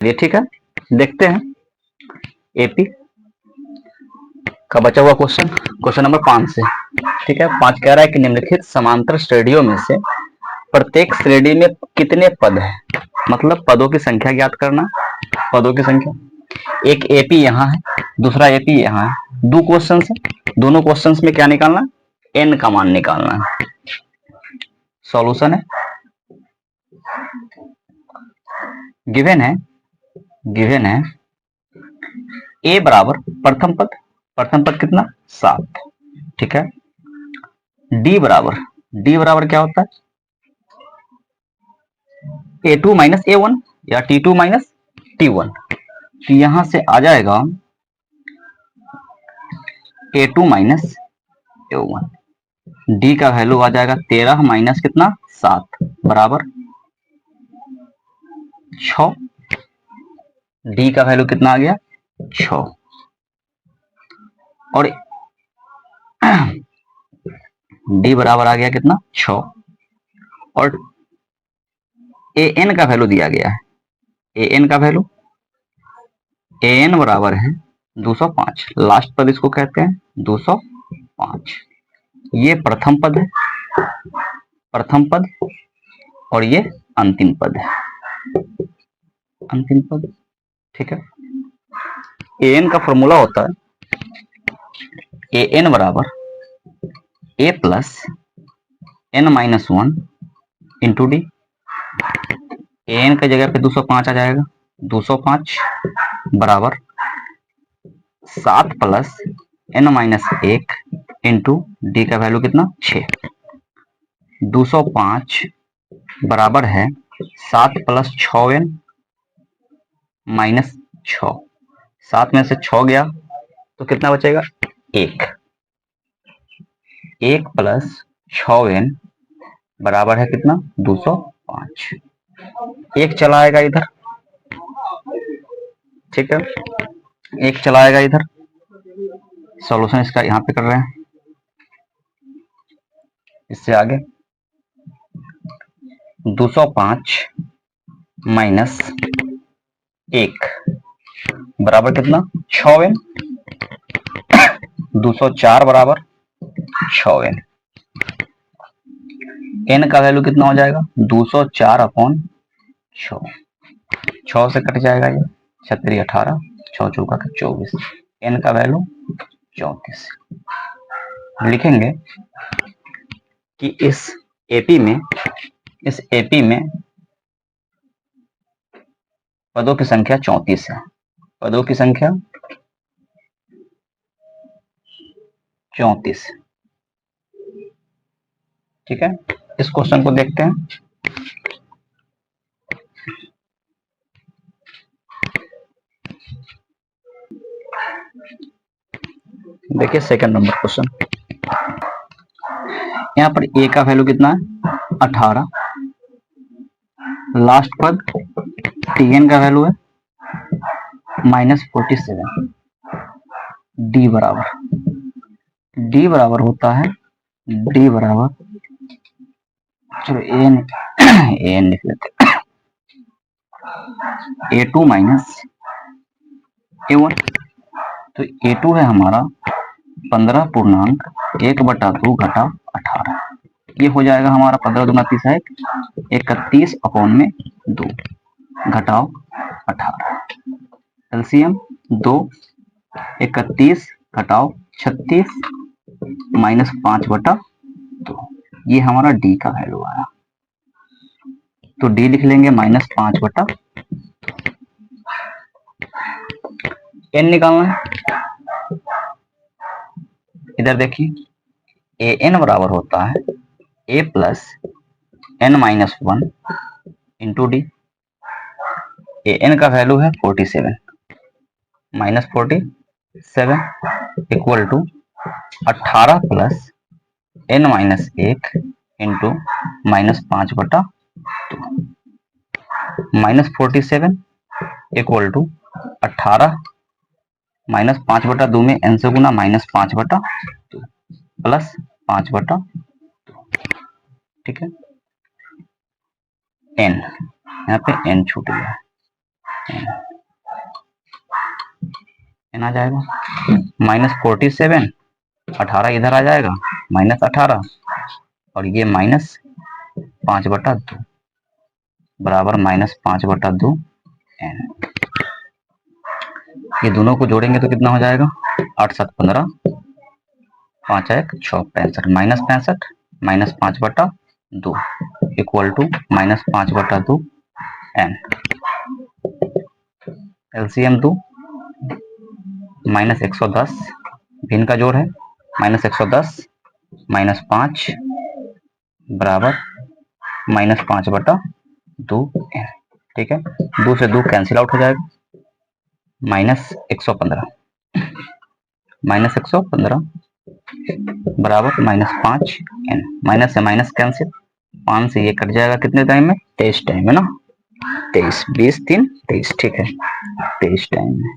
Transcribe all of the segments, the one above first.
ये ठीक है, देखते हैं एपी का बचा हुआ क्वेश्चन, क्वेश्चन नंबर 5 से। ठीक है, 5 कह रहा है कि निम्नलिखित समांतर श्रेणियों में से प्रत्येक श्रेणी में कितने पद है, मतलब पदों की संख्या ज्ञात करना। पदों की संख्या, एक एपी यहाँ है, दूसरा एपी यहाँ है, दो क्वेश्चन है, दोनों क्वेश्चन में क्या निकालना, एन का मान निकालना है। सॉल्यूशन है, गिवन है, गिवन है ए बराबर प्रथम पद, प्रथम पद कितना 7। ठीक है, डी बराबर, डी बराबर क्या होता है A2 माइनस A1 या T2 माइनस T1। तो यहां से आ जाएगा A2 माइनस A1, डी का वैल्यू आ जाएगा 13 माइनस कितना 7 बराबर 6। डी का वैल्यू कितना आ गया 6, और डी बराबर आ गया कितना 6, और ए एन का वैल्यू दिया गया है, ए एन का वैल्यू ए एन बराबर है 205, लास्ट पद इसको कहते हैं 205। ये प्रथम पद है, प्रथम पद, और ये अंतिम पद है, अंतिम पद। ठीक है, ए एन का फॉर्मूला होता है ए एन बराबर A plus N minus 1 into D. A N की जगह पे 205 आ जाएगा, 205 बराबर 7 plus N minus 1 into D का वैल्यू कितना 6। 205 बराबर है 7 प्लस 6n माइनस 6, 7 में से 6 गया तो कितना बचेगा 1, 1 प्लस 6n बराबर है कितना 205। एक चला आएगा इधर, ठीक है, एक चला आएगा इधर। सॉल्यूशन इसका यहां पे कर रहे हैं, इससे आगे 205 माइनस 1 बराबर कितना 6n, 204 बराबर 6n। एन का वैल्यू कितना हो जाएगा 204 अपॉन 6, 6 से कट जाएगा ये 36 18, 6 चौका 24, एन का वैल्यू 34। लिखेंगे कि इस एपी में पदों की संख्या 34 है, पदों की संख्या 34। ठीक है, इस क्वेश्चन को देखते हैं। देखिए सेकंड नंबर क्वेश्चन, यहाँ पर ए का वैल्यू कितना है 18, लास्ट पद टीएन का वैल्यू है -47, डी बराबर होता है, डी बराबर, चलो एन एन लिख लेते हैं, A2 माइनस A1। तो A2 है हमारा 15.1/2 घटा 18, ये हो जाएगा हमारा 15 दूना 30 है 31 अपॉन में 2 घटाओ 18, एलसीएम 2, 31 घटाओ 36 माइनस 5/2, ये हमारा डी का वैल्यू आया। तो डी लिख लेंगे -5/, एन निकालना है, इधर देखिए ए एन बराबर होता है A plus N minus 1 into D. A N का वैल्यू है 47, -47 equal to 18 plus N minus 1 into -5/2, -47 equal to 18 -5/2 में एन से गुना -5/2 प्लस 5/2। ठीक है, एन यहाँ पे एन छूट गया है, एन आ जाएगा -47, 18 इधर आ जाएगा -18, और ये -5/2 बराबर -5/2 एन। ये दोनों को जोड़ेंगे तो कितना हो जाएगा, 8 7 15, 5 1 6 65, -65 -5/2 इक्वल टू -5/2 एन। एलसीएम 2 -110, भिन्न का जोड़ है -110 -5 बराबर -5/2 एन। ठीक है, 2 से 2 कैंसिल आउट हो जाएगा, -115 बराबर -5 एन। माइनस से माइनस कैंसिल, 5 से ये कट जाएगा कितने टाइम में, 23 टाइम है ना, 23 20 3 23, ठीक है 23 टाइम में,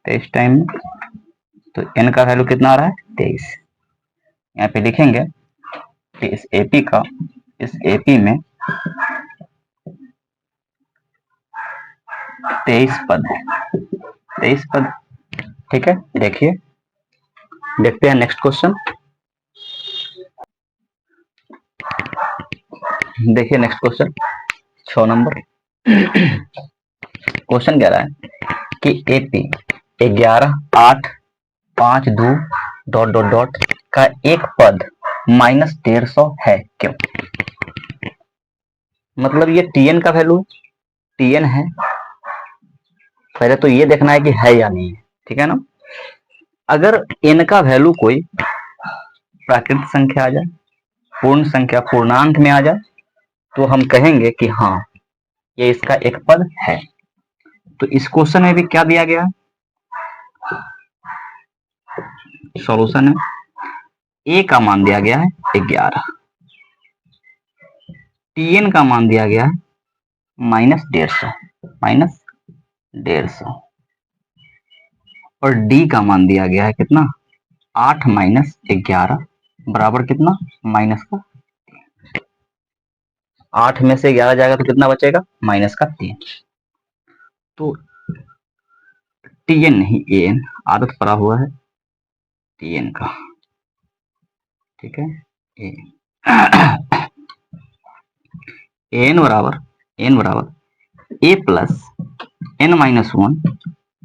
23 टाइम में। तो एन का वैल्यू कितना आ रहा है, 23। यहाँ पे लिखेंगे कि इस एपी में 23 पद है, 23 पद। ठीक है, देखिए देखते हैं नेक्स्ट क्वेश्चन। देखिए नेक्स्ट क्वेश्चन 6 नंबर। क्वेश्चन कह रहा है कि एपी 11 8 5 2 ... का एक पद -150 है, क्यों? मतलब ये टीएन का वैल्यू टीएन है, पहले तो ये देखना है कि है या नहीं है, ठीक है ना। अगर एन का वैल्यू कोई प्राकृतिक संख्या आ जाए, पूर्ण संख्या पूर्णांक में आ जाए, तो हम कहेंगे कि हाँ ये इसका एक पद है। तो इस क्वेश्चन में भी क्या दिया गया है, सॉल्यूशन है, ए का मान दिया गया है 11, टीएन का मान दिया गया है -150 और डी का मान दिया गया है कितना, 8 - 11 बराबर कितना, माइनस का 8 में से 11 जाएगा तो कितना बचेगा, -3। तो टीएन नहीं एएन, आदत पड़ा हुआ है टीएन का, ठीक है। एन बराबर A plus n - 1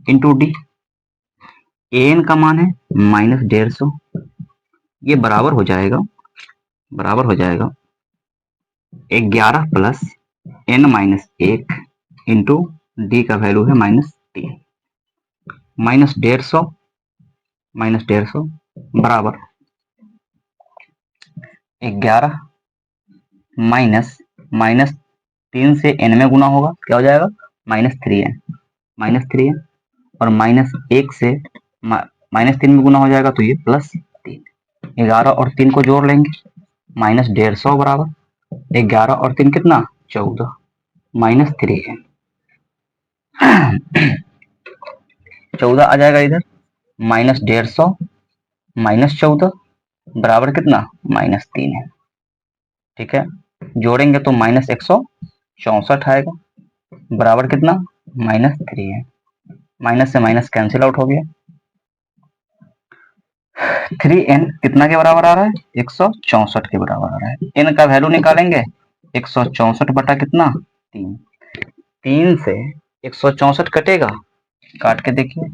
into D. N का मान है -150, ये बराबर हो जाएगा 11 प्लस n - 1 इंटू डी का वैल्यू है -3, -150 बराबर 11 -3 से n में गुना होगा, क्या हो जाएगा, -3n और -1 से -3 में गुना हो जाएगा तो ये +3। 11 और 3 को जोड़ लेंगे, -150 बराबर 11 और 3 कितना, 14 -3n 14 आ जाएगा इधर, -150 -14 बराबर कितना, -3 है। ठीक है, जोड़ेंगे तो -164 आएगा बराबर कितना, -3 है। माइनस से माइनस कैंसिल आउट हो गया, 3n कितना के बराबर आ रहा है, 164 के बराबर आ रहा है। n का वैल्यू निकालेंगे, 164 बटा कितना, 3। 3 से 164 कटेगा, काट के देखिए,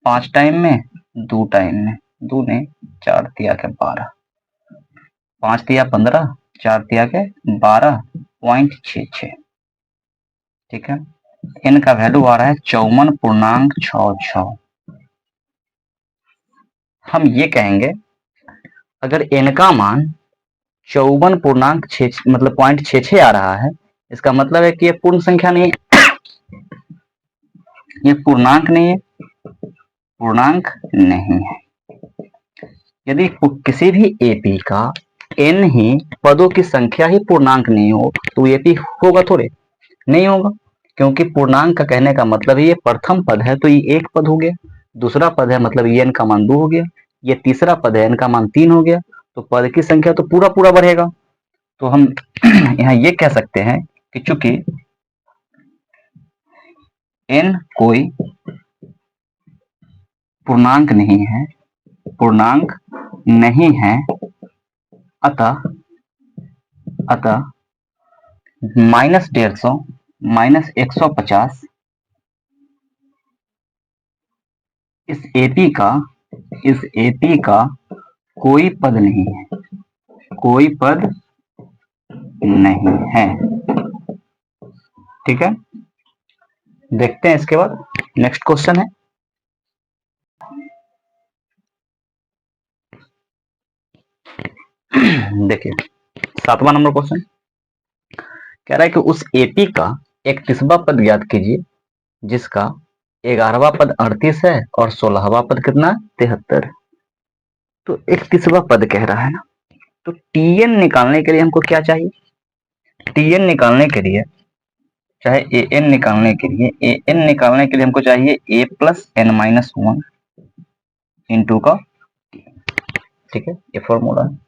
5 टाइम में 2 टाइम में, 2 ने 4 तिया के 12, 5 तिया 15, 4 तिया के 12.66। ठीक है, n का वैल्यू आ रहा है 54.66। हम ये कहेंगे अगर n का मान 54.6 मतलब 0.66 आ रहा है, इसका मतलब है कि ये पूर्ण संख्या नहीं है, ये पूर्णांक नहीं है, पूर्णांक नहीं है। यदि किसी भी एपी का n ही पदों की संख्या ही पूर्णांक नहीं हो तो एपी होगा थोड़े, नहीं होगा, क्योंकि पूर्णांक का कहने का मतलब ये प्रथम पद है तो ये एक पद हो गया, दूसरा पद है मतलब ये n का मान 2 हो गया, ये तीसरा पद है n का मान 3 हो गया, तो पद की संख्या तो पूरा पूरा बढ़ेगा। तो हम यहाँ ये कह सकते हैं कि चूंकि n कोई पूर्णांक नहीं है, अतः -150 -150 इस एपी का कोई पद नहीं है। ठीक है, देखते हैं इसके बाद नेक्स्ट क्वेश्चन है। देखिए 7वां नंबर क्वेश्चन कह रहा है कि उस एपी का 31वां पद ज्ञात कीजिए जिसका 11वां पद 38 है और 16वां पद कितना 73। तो 31वां पद कह रहा है ना, तो टीएन निकालने के लिए हमको क्या चाहिए? टीएन निकालने के लिए चाहे एएन निकालने के लिए हमको चाहिए ए प्लस एन माइनस 1 इंटू का। ठीक है, ये फॉर्मूला है।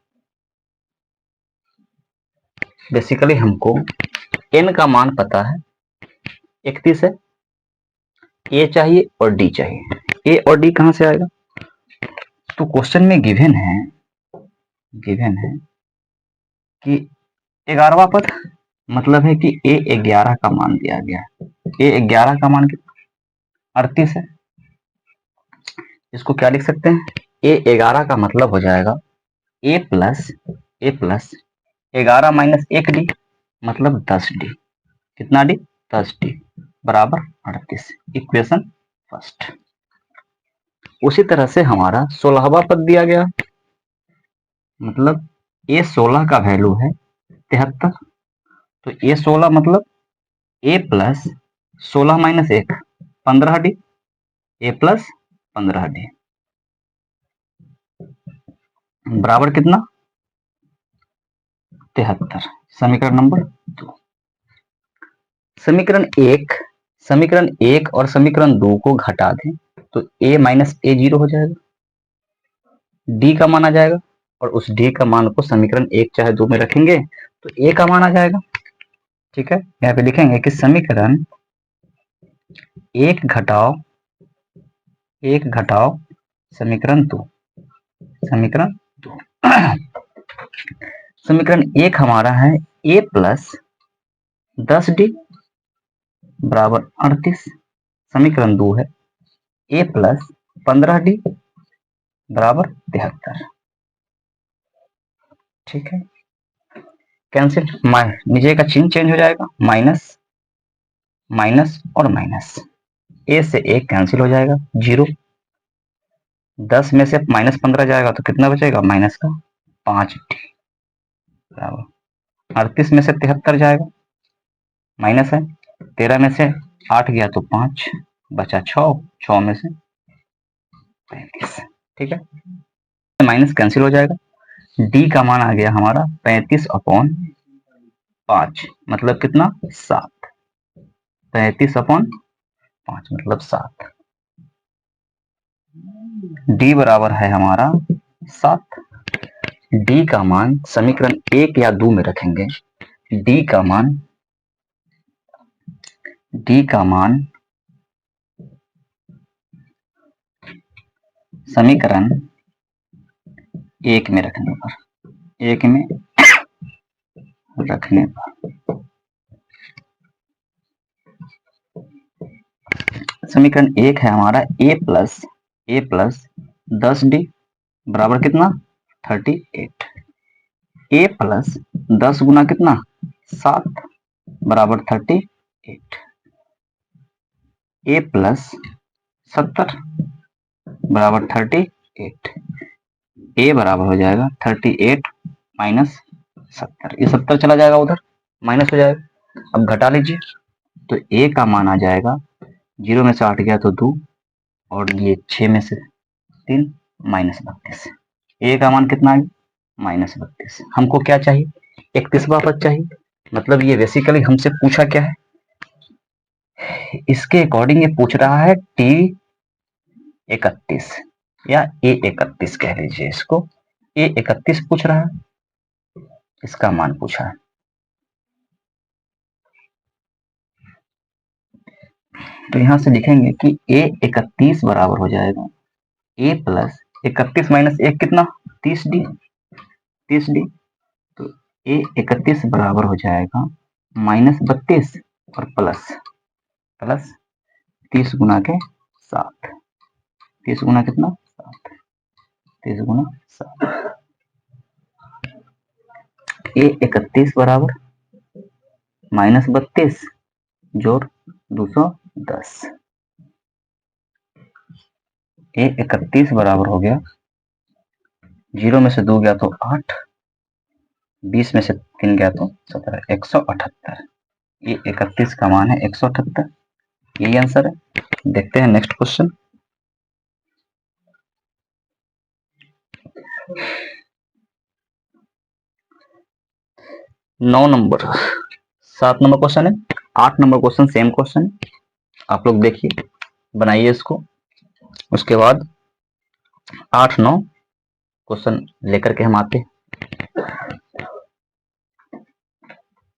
बेसिकली हमको एन का मान पता है 31 है, ए चाहिए और डी चाहिए। ए और डी कहां से आएगा? तो क्वेश्चन में गिवन है कि 11वां पद, मतलब है कि ए 11 का मान दिया गया। ए 11 का मान कितना 38 है। इसको क्या लिख सकते हैं? ए 11 का मतलब हो जाएगा ए प्लस 11 माइनस 1 डी, मतलब 10 डी। कितना डी? 10 डी बराबर 38। Equation first. उसी तरह से हमारा 16वां पद दिया गया, मतलब ए 16 का वैल्यू है 73। तो ए 16 मतलब ए प्लस 16 माइनस 1 15 डी, ए प्लस 15 डी बराबर कितना 73। समीकरण नंबर 2। समीकरण एक और समीकरण 2 को घटा दें तो a माइनस ए 0 हो जाएगा, d का मान आ जाएगा, और उस d का मान को समीकरण 1 चाहे 2 में रखेंगे तो a का मान आ जाएगा। ठीक है, यहाँ पे लिखेंगे कि समीकरण 1 घटाओ समीकरण 2। समीकरण 1 हमारा है a प्लस 10 डी बराबर 38। समीकरण 2 है a प्लस 15 डी बराबर 73। ठीक है, कैंसिल, नीचे का चिन्ह चेंज हो जाएगा, माइनस और माइनस, ए से एक कैंसिल हो जाएगा 0। 10 में से माइनस 15 जाएगा तो कितना बचेगा? माइनस का 5 डी बराबर 38 में से 73 जाएगा, माइनस है। 13 में से 8 गया तो 5 बचा 6 में से 35। ठीक है, माइनस कैंसिल हो जाएगा। डी का मान आ गया हमारा 35/5, मतलब कितना 7। 35/5 मतलब 7। डी बराबर है हमारा 7। डी का मान समीकरण 1 या 2 में रखेंगे। डी का मान समीकरण 1 में रखने पर समीकरण 1 है हमारा ए प्लस 10 डी बराबर कितना 38। ए प्लस 10 गुना कितना 7 बराबर 38। ए प्लस 70 बराबर 38। ए बराबर हो जाएगा 38 माइनस 70। ये 70 चला जाएगा उधर, माइनस हो जाएगा। अब घटा लीजिए तो ए का मान आ जाएगा 0 में से 8 गया तो 2, और ये 6 में से 3 माइनस 32। ए का मान कितना आ गया माइनस 32। हमको क्या चाहिए? 31वां पद चाहिए। मतलब ये बेसिकली हमसे पूछा क्या है, इसके अकॉर्डिंग ये पूछ रहा है टी 31 या ए 31 कह लीजिए इसको। ए 31 पूछ रहा है, इसका मान पूछा है। तो यहां से लिखेंगे कि a 31 बराबर हो जाएगा a प्लस 31 माइनस 1 कितना 30d 30d। तो a 31 बराबर हो जाएगा -32 और प्लस प्लस 30 गुना के 7, 30 गुना कितना 7, 30 गुना 7। a 31 बराबर -32 जोड़ 210। a 31 बराबर हो गया 0 में से 2 गया तो 8, 20 में से 3 गया तो 17, 178। ये 31 का मान है 178, यही आंसर है। देखते हैं नेक्स्ट क्वेश्चन। नौ नंबर 7 नंबर क्वेश्चन है, 8 नंबर क्वेश्चन सेम क्वेश्चन, आप लोग देखिए बनाइए इसको, उसके बाद 8 9 क्वेश्चन लेकर के हम आते हैं।